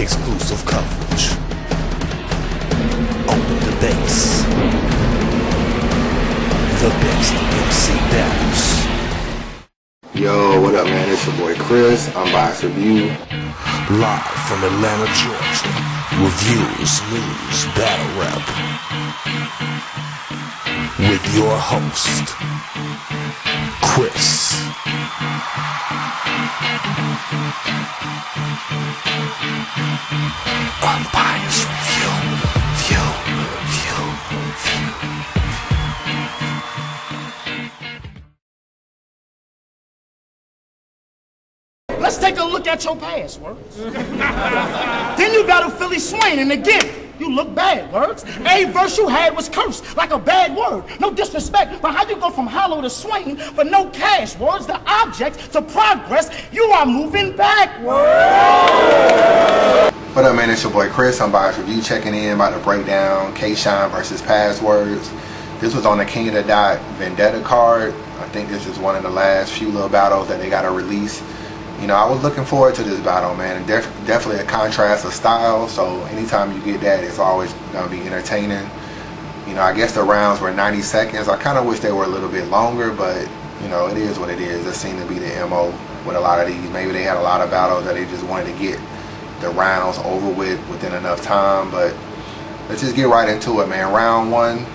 exclusive coverage. Open the base. The best MC battles. Yo, what up, man? It's your boy Chris. Unbias Review. Live from Atlanta, Georgia. Reviews, news, battle rap. With your host, Chris. Unbias Review. Let's take a look at your passwords. Then you battle Philly Swain, and again, you look bad, words. Every verse you had was cursed, like a bad word. No disrespect, but how you go from hollow to Swain for no cash words, the object to progress, you are moving backward. What up, man? It's your boy Chris. Unbias Review checking in about to break down Kshine versus Passwurds. This was on the KOTD Vendetta Card. I think this is one of the last few little battles that they got to release. You know, I was looking forward to this battle, man. And definitely a contrast of style, so anytime you get that, it's always going to be entertaining. You know, I guess the rounds were 90 seconds. I kind of wish they were a little bit longer, but, you know, it is what it is. It seemed to be the MO with a lot of these. Maybe they had a lot of battles that they just wanted to get the rounds over with within enough time, but let's just get right into it, man. Round one,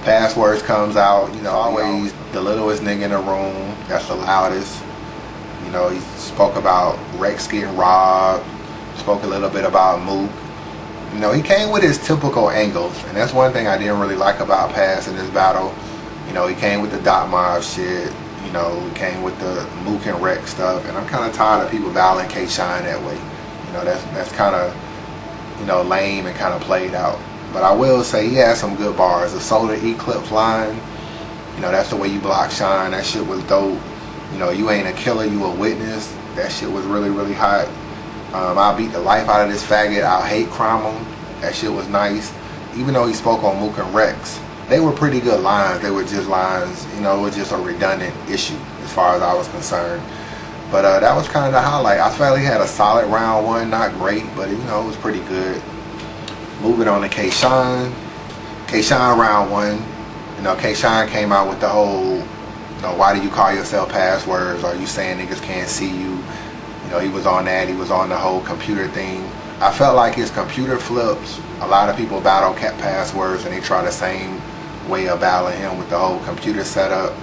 Passwurdz comes out. You know, always the littlest nigga in the room. That's the loudest. You know, he spoke about Rex getting robbed, spoke a little bit about Mook. You know, he came with his typical angles, and that's one thing I didn't really like about Pass in this battle. You know, he came with the dot mob shit. You know, he came with the Mook and Rex stuff, and I'm kind of tired of people battling Kshine that way. You know, that's kind of, you know, lame and kind of played out. But I will say he had some good bars. The Solar Eclipse line, you know, that's the way you block Shine. That shit was dope. You know, you ain't a killer, you a witness. That shit was really, really hot. I'll beat the life out of this faggot. I'll hate crime him. That shit was nice. Even though he spoke on Mook and Rex, they were pretty good lines. They were just lines, you know, it was just a redundant issue as far as I was concerned. But that was kind of the highlight. I felt he had a solid round one. Not great, but, you know, it was pretty good. Moving on to Kshine. Kshine round one. You know, Kshine came out with the whole, you know, why do you call yourself Passwurds? Are you saying niggas can't see you? You know, he was on that. He was on the whole computer thing. I felt like his computer flips. A lot of people battle Passwurds and they try the same way of battling him with the whole computer setup.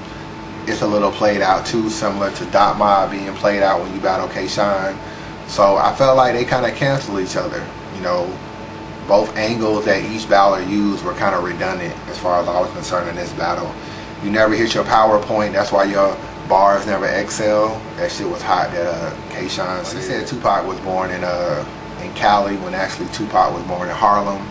It's a little played out too, similar to Dot Mob being played out when you battle Kshine. So I felt like they kind of cancel each other. You know, both angles that each battler used were kind of redundant as far as I was concerned in this battle. You never hit your PowerPoint, that's why your bars never excel. That shit was hot that Kshine said. He said Tupac was born in Cali when actually Tupac was born in Harlem.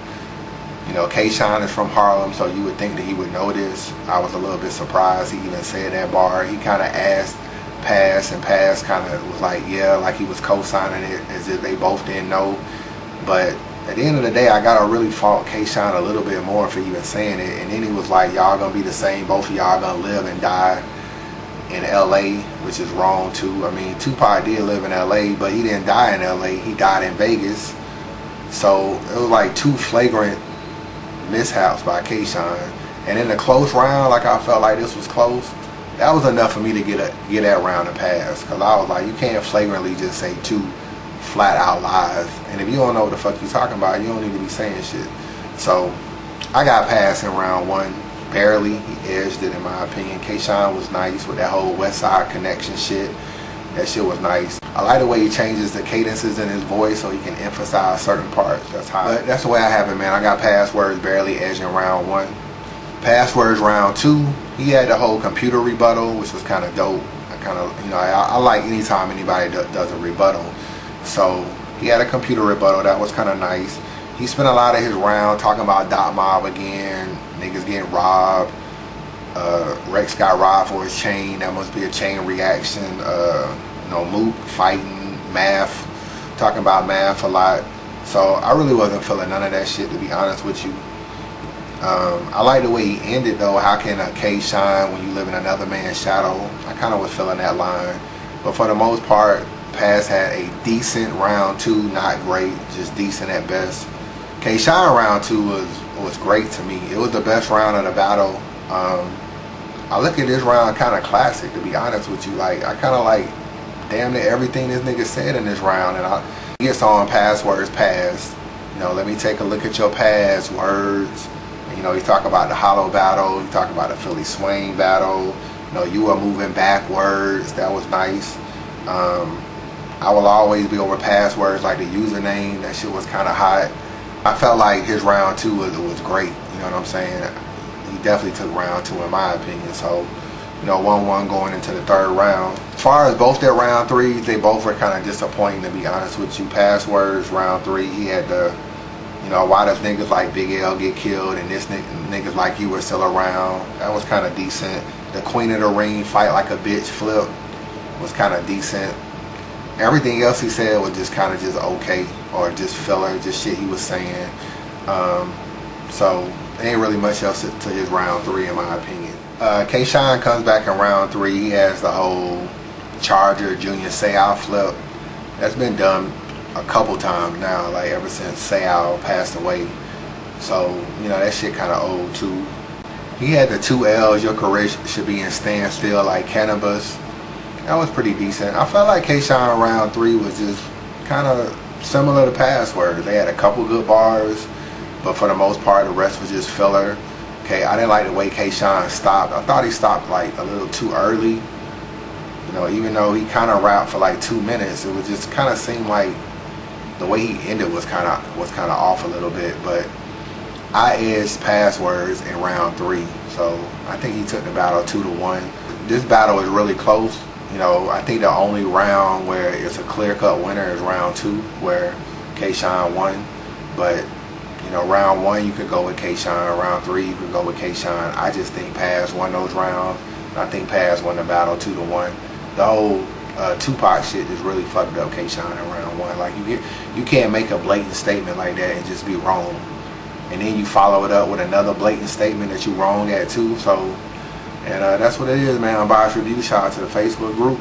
You know, Kshine is from Harlem, so you would think that he would know this. I was a little bit surprised he even said that bar. He kind of asked Pass, and Pass kind of was like, yeah, like he was co-signing it as if they both didn't know. But at the end of the day, I gotta really fault Kshine a little bit more for even saying it. And then he was like, y'all gonna be the same, both of y'all gonna live and die in LA, which is wrong too. I mean, Tupac did live in LA, but he didn't die in LA, he died in Vegas. So it was like two flagrant mishaps by Kshine. And in the close round, like I felt like this was close, that was enough for me to get that round to pass. Cause I was like, you can't flagrantly just say two flat out lies, and if you don't know what the fuck you talking about, you don't need to be saying shit. So I got past in round one, barely. He edged it in my opinion. Kshine was nice with that whole West Side Connection shit. That shit was nice. I like the way he changes the cadences in his voice so he can emphasize certain parts. That's hot. But that's the way I have it, man. I got Passwurdz barely edging round one. Passwurdz round two, he had the whole computer rebuttal, which was kind of dope. I kind of, you know, I like anytime anybody does a rebuttal. So he had a computer rebuttal. That was kind of nice. He spent a lot of his round talking about Dot Mob again, niggas getting robbed. Rex got robbed for his chain. That must be a chain reaction. You know, Mook fighting, math, talking about math a lot. So I really wasn't feeling none of that shit, to be honest with you. I like the way he ended though. How can a K shine when you live in another man's shadow? I kind of was feeling that line. But for the most part, Pass had a decent round 2, not great, just decent at best. Kshine round 2 was great to me. It was the best round of the battle. I look at this round kind of classic, to be honest with you. Like, I kind of like damn near everything this nigga said in this round, and he gets on Passwurdz pass. You know, let me take a look at your passwords. You know, he talk about the hollow battle. He talk about the Philly swing battle. You know, you are moving backwards. That was nice. I will always be over Passwurdz, like the username. That shit was kind of hot. I felt like his round 2 was great. You know what I'm saying? He definitely took round 2 in my opinion. So, you know, 1-1 going into the 3rd round. As far as both their round 3s, they both were kind of disappointing, to be honest with you. Passwurdz round 3, he had the, you know, why does niggas like Big L get killed and this niggas like you were still around? That was kind of decent. The Queen of the Ring fight like a bitch flip was kind of decent. Everything else he said was just kind of just okay, or just filler, just shit he was saying. So there ain't really much else to his round 3 in my opinion. Kshine comes back in round 3. He has the whole Charger Junior Seau flip. That's been done a couple times now, like ever since Seau passed away. So, you know, that shit kind of old too. He had the 2 L's, your career should be in standstill like cannabis. That was pretty decent. I felt like Kshine round 3 was just kind of similar to Passwurdz. They had a couple good bars, but for the most part, the rest was just filler. Okay, I didn't like the way Kshine stopped. I thought he stopped like a little too early. You know, even though he kind of rapped for like 2 minutes, it was just kind of seemed like the way he ended was kind of off a little bit. But I edged Passwurdz in round 3, so I think he took the battle 2-1. This battle is really close. You know, I think the only round where it's a clear-cut winner is round 2, where Kshine won. But, you know, round 1 you could go with Kshine, round 3 you could go with Kshine. I just think Pass won those rounds. I think Pass won the battle 2-1. The whole Tupac shit just really fucked up Kshine in round 1. Like, you can't make a blatant statement like that and just be wrong, and then you follow it up with another blatant statement that you wrong at too. So, and that's what it is, man. Unbiased Review. Shout out to the Facebook group.